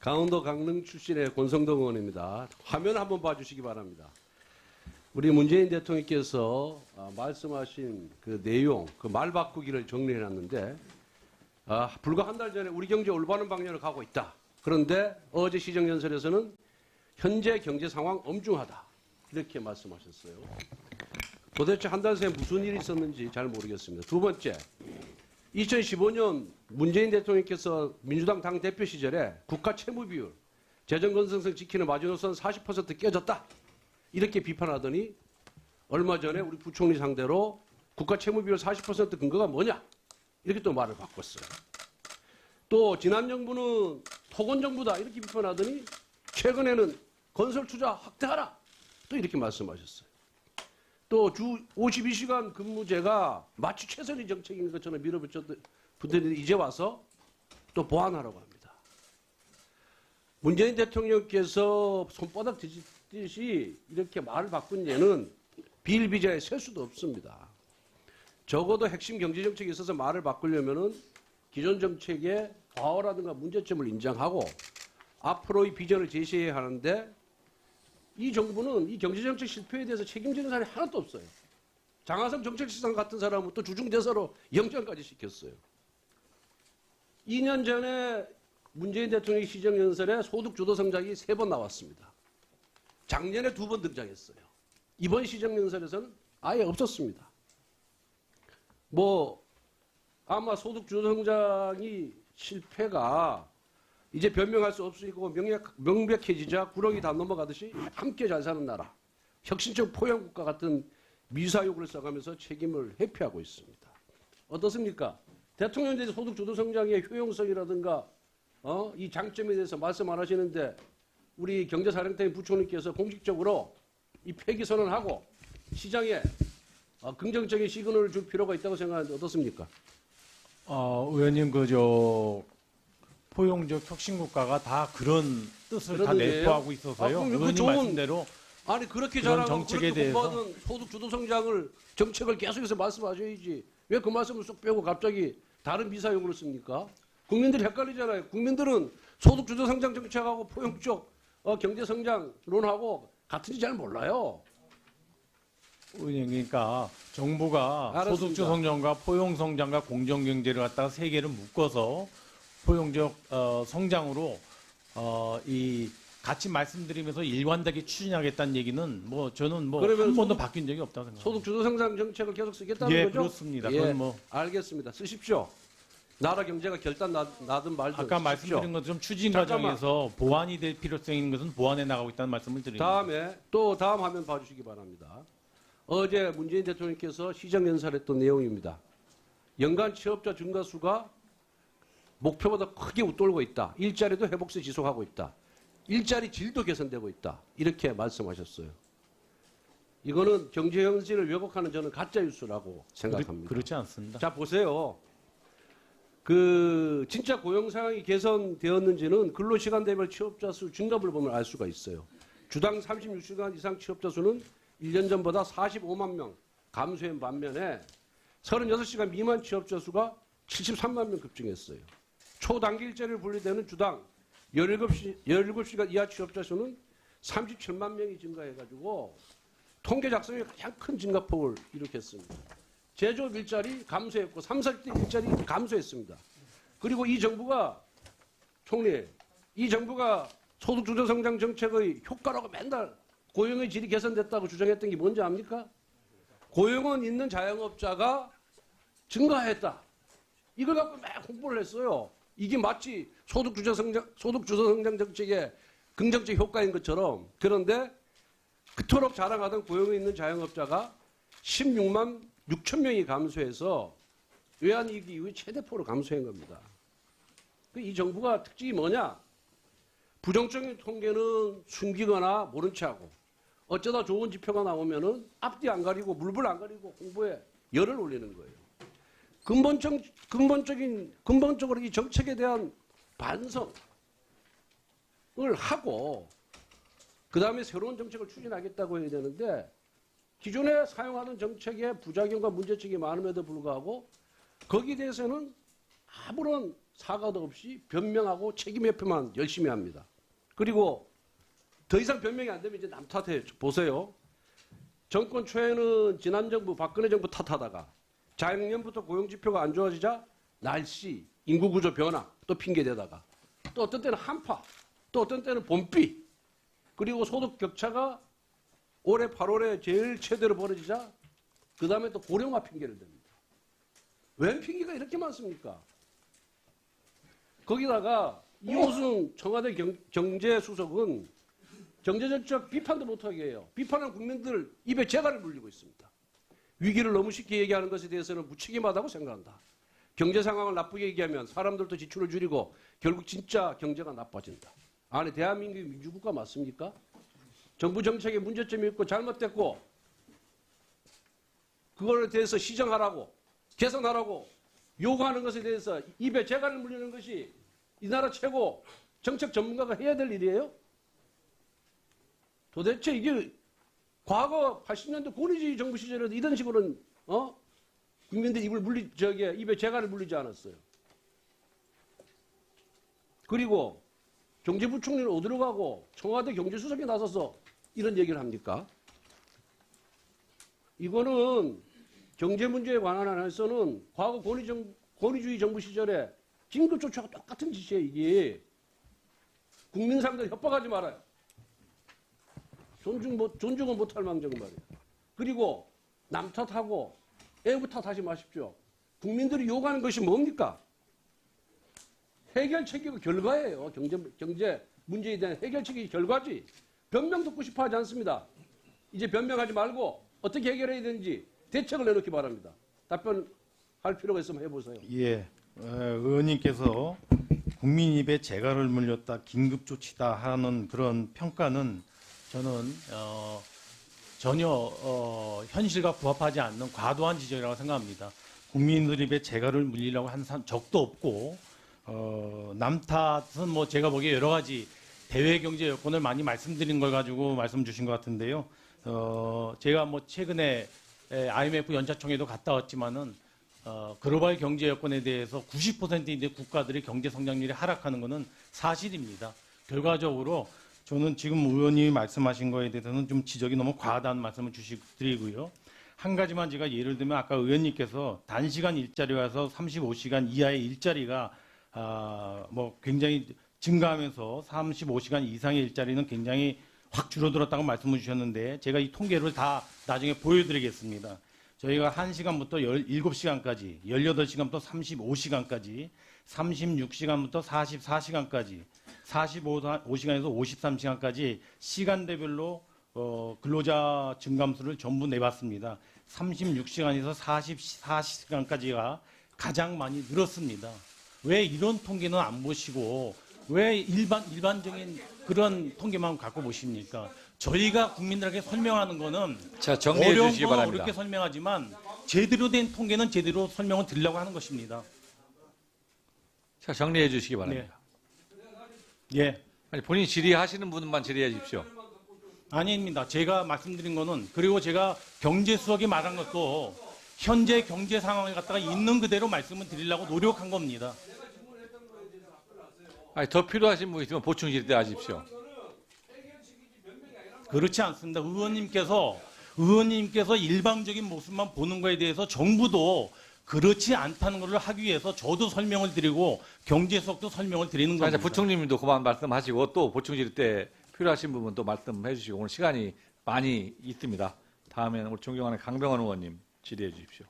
강원도 강릉 출신의 권성동 의원입니다. 화면 한번 봐주시기 바랍니다. 우리 문재인 대통령께서 말씀하신 그 내용, 그 말 바꾸기를 정리해놨는데 불과 한 달 전에 우리 경제 올바른 방향으로 가고 있다. 그런데 어제 시정연설에서는 현재 경제 상황 엄중하다. 이렇게 말씀하셨어요. 도대체 한 달 새에 무슨 일이 있었는지 잘 모르겠습니다. 두 번째, 2015년 문재인 대통령께서 민주당 당대표 시절에 국가 채무 비율, 재정 건전성 지키는 마지노선 40% 깨졌다. 이렇게 비판하더니 얼마 전에 우리 부총리 상대로 국가 채무 비율 40% 근거가 뭐냐? 이렇게 또 말을 바꿨어요. 또 지난 정부는 토건 정부다. 이렇게 비판하더니 최근에는 건설 투자 확대하라. 또 이렇게 말씀하셨어요. 또 주 52시간 근무제가 마치 최선의 정책인 것처럼 밀어붙였는데 이제 와서 또 보완하라고 합니다. 문재인 대통령께서 손바닥 뒤집듯이 이렇게 말을 바꾼 예는 비일비재에 셀 수도 없습니다. 적어도 핵심 경제정책에 있어서 말을 바꾸려면은 기존 정책의 과오라든가 문제점을 인정하고 앞으로의 비전을 제시해야 하는데 이 정부는 이 경제정책 실패에 대해서 책임지는 사람이 하나도 없어요. 장하성 정책실장 같은 사람은 또 주중대사로 영장까지 시켰어요. 2년 전에 문재인 대통령의 시정연설에 소득주도 성장이 3번 나왔습니다. 작년에 2번 등장했어요. 이번 시정연설에서는 아예 없었습니다. 아마 소득주도 성장이 실패가 이제 변명할 수 없으니까 명백해지자 구렁이 다 넘어가듯이 함께 잘 사는 나라, 혁신적 포용국가 같은 미사욕을 써가면서 책임을 회피하고 있습니다. 어떻습니까? 대통령에 대해서 소득주도 성장의 효용성이라든가 이 장점에 대해서 말씀 안 하시는데 우리 경제사령탑 부총리께서 공식적으로 이 폐기 선언하고 시장에 긍정적인 시그널을 줄 필요가 있다고 생각하는데 어떻습니까? 의원님 포용적 혁신국가가 다 그런 뜻을 다 내포하고 있어서요. 의원님 말씀대로 아니 그렇게 그런 잘하고 정책에 그렇게 대해서 공부하던 소득주도 성장을 정책을 계속해서 말씀하셔야지 왜 그 말씀을 쏙 빼고 갑자기 다른 미사용으로 씁니까? 국민들이 헷갈리잖아요. 국민들은 소득주도 성장 정책하고 포용적 경제 성장론하고 같은지 잘 몰라요. 의원님 그러니까 정부가 알았습니다. 소득주 성장과 포용 성장과 공정 경제를 갖다가 세 개를 묶어서 포용적 성장으로 이 같이 말씀드리면서 일관되게 추진하겠다는 얘기는 저는 한 번도 바뀐 적이 없다고 생각합니다. 소득주도 성장 정책을 계속 쓰겠다는 예, 거죠? 그렇습니다. 예, 그건 알겠습니다. 쓰십시오. 나라 경제가 결단 나든 말든 아까 쓰십시오. 말씀드린 것처럼 추진 잠깐만. 과정에서 보완이 될 필요성이 있는 것은 보완해 나가고 있다는 말씀을 드립니다. 다음에 또 다음 화면 봐주시기 바랍니다. 어제 문재인 대통령께서 시정연설했던 내용입니다. 연간 취업자 증가 수가 목표보다 크게 웃돌고 있다. 일자리도 회복세 지속하고 있다. 일자리 질도 개선되고 있다. 이렇게 말씀하셨어요. 이거는 경제 현실을 왜곡하는 저는 가짜 뉴스라고 생각합니다. 그렇지 않습니다. 자 보세요. 진짜 고용 상황이 개선되었는지는 근로시간대별 취업자 수 증가를 보면 알 수가 있어요. 주당 36시간 이상 취업자 수는 1년 전보다 45만 명 감소한 반면에 36시간 미만 취업자 수가 73만 명 급증했어요. 초단기 일자리를 분리되는 주당 17시간 이하 취업자 수는 37만 명이 증가해가지고 통계 작성에 가장 큰 증가폭을 일으켰습니다. 제조업 일자리 감소했고 3, 40대 일자리 감소했습니다. 그리고 이 정부가 소득주도 성장 정책의 효과라고 맨날 고용의 질이 개선됐다고 주장했던 게 뭔지 압니까? 고용은 있는 자영업자가 증가했다. 이걸 갖고 막 홍보를 했어요. 이게 마치 소득주도 성장 정책의 긍정적 효과인 것처럼. 그런데 그토록 자랑하던 고용이 있는 자영업자가 16만 6천 명이 감소해서 외환위기 이후에 최대폭으로 감소한 겁니다. 이 정부가 특징이 뭐냐? 부정적인 통계는 숨기거나 모른 체하고 어쩌다 좋은 지표가 나오면은 앞뒤 안 가리고 물불 안 가리고 홍보에 열을 올리는 거예요. 근본적으로 이 정책에 대한 반성을 하고 그 다음에 새로운 정책을 추진하겠다고 해야 되는데 기존에 사용하는 정책의 부작용과 문제점이 많음에도 불구하고 거기에 대해서는 아무런 사과도 없이 변명하고 책임 회피만 열심히 합니다. 그리고 더 이상 변명이 안 되면 이제 남 탓해 보세요. 정권 초에는 지난 정부 박근혜 정부 탓하다가 작년부터 고용지표가 안 좋아지자 날씨, 인구구조 변화 또 핑계대다가 또 어떤 때는 한파, 또 어떤 때는 봄비, 그리고 소득 격차가 올해 8월에 제일 최대로 벌어지자 그 다음에 또 고령화 핑계를 댑니다. 웬 핑계가 이렇게 많습니까? 거기다가 이호순 청와대 경제수석은 경제정책 비판도 못하게 해요. 비판한 국민들 입에 재갈을 물리고 있습니다. 위기를 너무 쉽게 얘기하는 것에 대해서는 무책임하다고 생각한다. 경제 상황을 나쁘게 얘기하면 사람들도 지출을 줄이고 결국 진짜 경제가 나빠진다. 아니 대한민국이 민주국가 맞습니까? 정부 정책에 문제점이 있고 잘못됐고 그거에 대해서 시정하라고 개선하라고 요구하는 것에 대해서 입에 재갈을 물리는 것이 이 나라 최고 정책 전문가가 해야 될 일이에요? 도대체 이게 과거 80년대 권위주의 정부 시절에도 이런 식으로는 국민들 입에 재갈을 물리지 않았어요. 그리고 경제부총리는 어디로 가고 청와대 경제수석이 나서서 이런 얘기를 합니까? 이거는 경제 문제에 관한 안에서는 과거 권위주의 정부 시절에 긴급조치하고 똑같은 짓이에요. 이게 국민 상대로 협박하지 말아요. 존중은 못할 망정 말이에요. 그리고 남 탓하고 애국 탓하지 마십시오. 국민들이 요구하는 것이 뭡니까? 해결책이고 결과예요. 경제 문제에 대한 해결책이 결과지. 변명 듣고 싶어 하지 않습니다. 이제 변명하지 말고 어떻게 해결해야 되는지 대책을 내놓기 바랍니다. 답변할 필요가 있으면 해보세요. 예, 의원님께서 국민 입에 재갈을 물렸다, 긴급조치다 하는 그런 평가는 저는 전혀 현실과 부합하지 않는 과도한 지적이라고 생각합니다. 국민들 입에 재갈을 물리려고 한 적도 없고 남 탓은 뭐 제가 보기에 여러 가지 대외 경제 여건을 많이 말씀드린 걸 가지고 말씀 주신 것 같은데요. 제가 뭐 최근에 IMF 연차총회도 갔다 왔지만은 글로벌 경제 여건에 대해서 90%인데 국가들의 경제 성장률이 하락하는 것은 사실입니다. 결과적으로 저는 지금 의원님이 말씀하신 거에 대해서는 좀 지적이 너무 과하다는 말씀을 드리고요. 한 가지만 제가 예를 들면 아까 의원님께서 단시간 일자리와서 35시간 이하의 일자리가 뭐 굉장히 증가하면서 35시간 이상의 일자리는 굉장히 확 줄어들었다고 말씀을 주셨는데 제가 이 통계를 다 나중에 보여드리겠습니다. 저희가 1시간부터 17시간까지, 18시간부터 35시간까지, 36시간부터 44시간까지, 45시간에서 53시간까지 시간대별로 근로자 증감수를 전부 내봤습니다. 36시간에서 44시간까지가 가장 많이 늘었습니다. 왜 이런 통계는 안 보시고 왜 일반적인 그런 통계만 갖고 보십니까? 저희가 국민들에게 설명하는 거는 자, 정리해 어려운 주시기 건 바랍니다. 어렵게 설명하지만 제대로 된 통계는 제대로 설명을 드리려고 하는 것입니다. 자, 정리해 주시기 바랍니다. 예. 아니, 본인 질의하시는 분만 질의해 주십시오. 아닙니다. 제가 말씀드린 거는 그리고 제가 경제수석이 말한 것도 현재 경제 상황을 갖다가 있는 그대로 말씀을 드리려고 노력한 겁니다. 아니, 더 필요하신 분 있으면 보충 질의 하십시오. 그렇지 않습니다. 의원님께서 일방적인 모습만 보는 거에 대해서 정부도 그렇지 않다는 것을 하기 위해서 저도 설명을 드리고 경제수석도 설명을 드리는 자, 이제 겁니다. 부총님도 그만 말씀하시고 또 보충 질의 때 필요하신 부분 또 말씀해 주시고 오늘 시간이 많이 있습니다. 다음에는 우리 존경하는 강병원 의원님 질의해 주십시오.